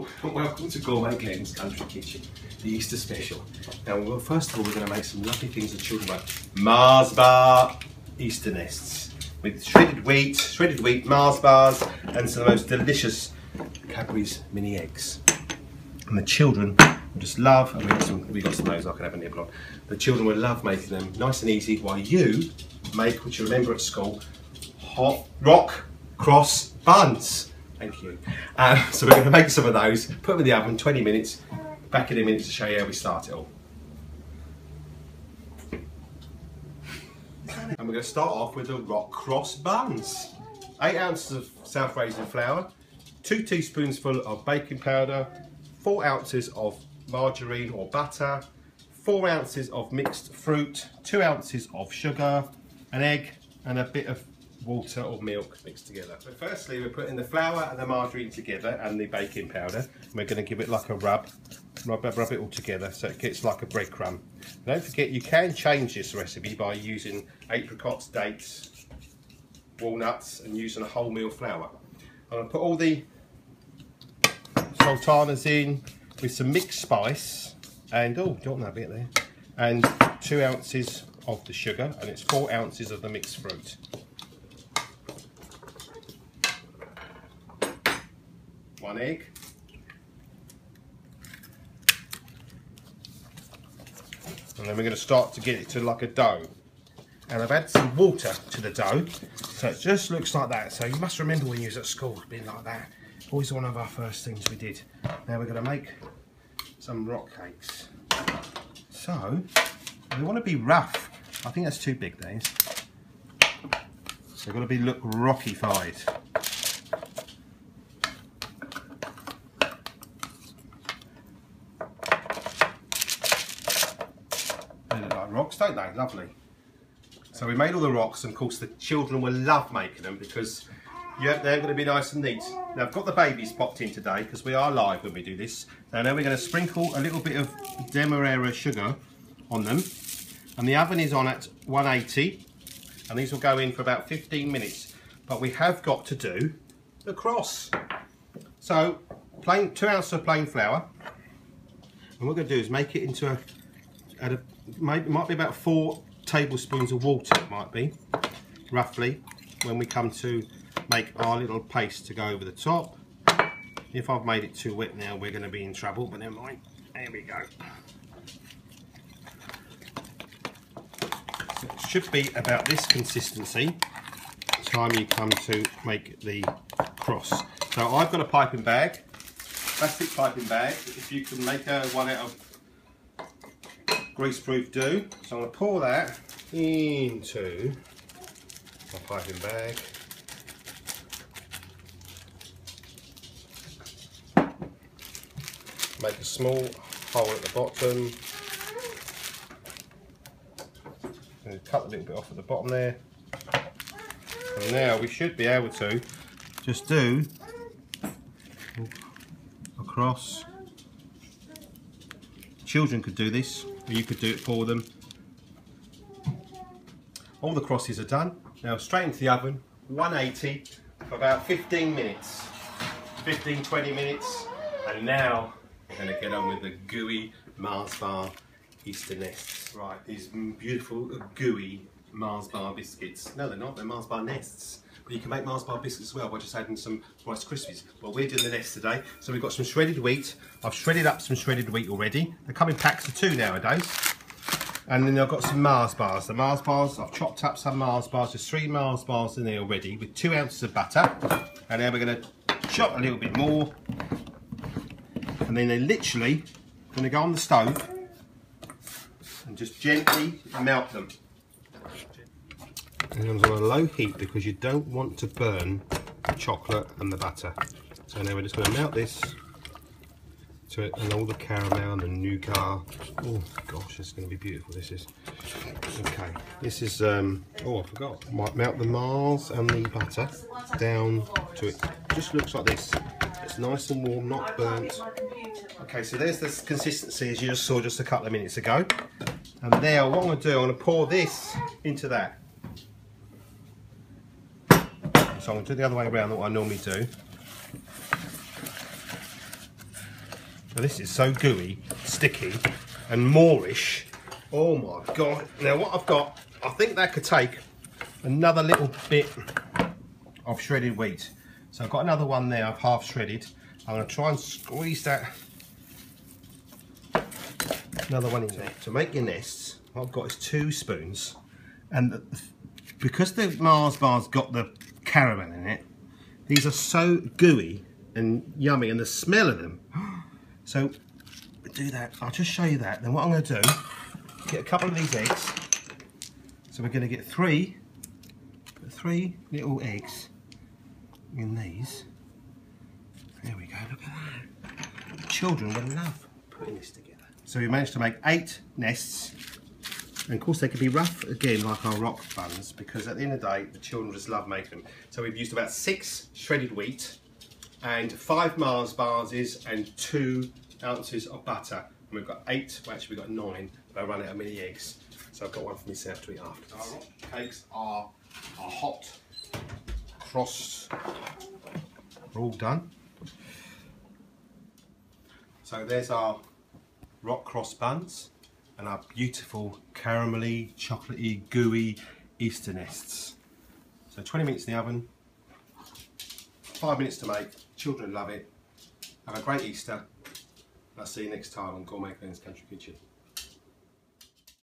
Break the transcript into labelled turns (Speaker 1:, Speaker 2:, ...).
Speaker 1: Hello and welcome to Gourmet Glenn's Country Kitchen, the Easter special. Now, well, first of all, we're going to make some lovely things that children like. Mars bar Easter nests with shredded wheat, Mars bars, and some of the most delicious Cadbury's mini eggs. And the children will just love, and we got some of those I can have a nibble on. The children will love making them nice and easy while you make, which you remember at school, hot rock cross buns. Thank you. So we're going to make some of those, put them in the oven, 20 minutes, back in a minute to show you how we start it all. And we're going to start off with the rock cross buns. 8 ounces of self-raising flour, 2 teaspoonsful of baking powder, 4 ounces of margarine or butter, 4 ounces of mixed fruit, 2 ounces of sugar, an egg, and a bit of water or milk mixed together. So firstly, we're putting the flour and the margarine together and the baking powder. And we're going to give it like a rub it all together so it gets like a breadcrumb. Don't forget, you can change this recipe by using apricots, dates, walnuts, and using a wholemeal flour. I'm going to put all the sultanas in with some mixed spice and, oh, do you want that bit there? And 2 ounces of the sugar, and it's 4 ounces of the mixed fruit. One egg, and then we're going to start to get it to like a dough. And I've added some water to the dough, so it just looks like that. So you must remember when you was at school, being like that. Always one of our first things we did. Now we're going to make some rock cakes. So they want to be rough. I think that's too big, days. So they've got to look rocky-fied. They look like rocks, don't they? Lovely. So we made all the rocks, and of course the children will love making them because they're going to be nice and neat. Now I've got the babies popped in today because we are live when we do this. Now we're going to sprinkle a little bit of demerara sugar on them, and the oven is on at 180, and these will go in for about 15 minutes. But we have got to do the cross. So 2 ounces of plain flour, and what we're going to do is make it into it might be about 4 tablespoons of water, it might be, roughly, when we come to make our little paste to go over the top. If I've made it too wet now, we're going to be in trouble, but never mind. There we go. So it should be about this consistency time you come to make the cross. So I've got a piping bag, plastic piping bag. If you can make one out of greaseproof, do. So I'm going to pour that into my piping bag. Make a small hole at the bottom. And cut a little bit off at the bottom there. And now we should be able to just do across. Children could do this, or you could do it for them. All the crosses are done. Now straight into the oven, 180 for about 15 minutes. 15-20 minutes. And now we're going to get on with the gooey Mars bar Easter nests. Right, these beautiful gooey Mars bar biscuits. No, they're not, they're Mars bar nests. But you can make Mars bar biscuits as well by just adding some Rice Krispies. Well, we're doing the nests today. So we've got some shredded wheat. I've shredded up some shredded wheat already. They come in packs of 2 nowadays. And then I've got some Mars bars. The Mars bars, I've chopped up some Mars bars. There's 3 Mars bars in there already with 2 ounces of butter. And now we're going to chop a little bit more. And then they're literally going to go on the stove and just gently melt them. And it comes on a low heat because you don't want to burn the chocolate and the butter. So now we're just going to melt this to it, and all the caramel and the nougat. Oh gosh, it's going to be beautiful. This is okay. This is oh, I forgot. Might melt the Mars and the butter down to it. Just looks like this. It's nice and warm, not burnt. Okay, so there's this consistency as you just saw just a couple of minutes ago. And now what I'm going to do, I'm going to pour this into that. So I'm going to do it the other way around than what I normally do. But this is so gooey, sticky, and moreish. Oh my God. Now what I've got, I think that could take another little bit of shredded wheat. So I've got another one there, I've half shredded. I'm going to try and squeeze that, another one in there. To make your nests, what I've got is 2 spoons. And because the Mars bar's got the caramel in it, these are so gooey and yummy, and the smell of them. So do that, I'll just show you that. Then what I'm going to do, get a couple of these eggs. So we're going to get 3 little eggs in these. There we go, look at that. The children will love putting this together. So we managed to make 8 nests. And of course they can be rough again, like our rock buns, because at the end of the day the children just love making them. So we've used about 6 shredded wheat and 5 Mars bars and 2 ounces of butter. And we've got 8, well actually we've got 9, but I run out of mini eggs. So I've got one for myself to eat after. Our rock cakes are hot, crossed, we're all done. So there's our rock cross buns and our beautiful caramelly, chocolatey, gooey Easter nests. So 20 minutes in the oven, 5 minutes to make. Children love it. Have a great Easter. I'll see you next time on Gourmet Glenn's Country Kitchen.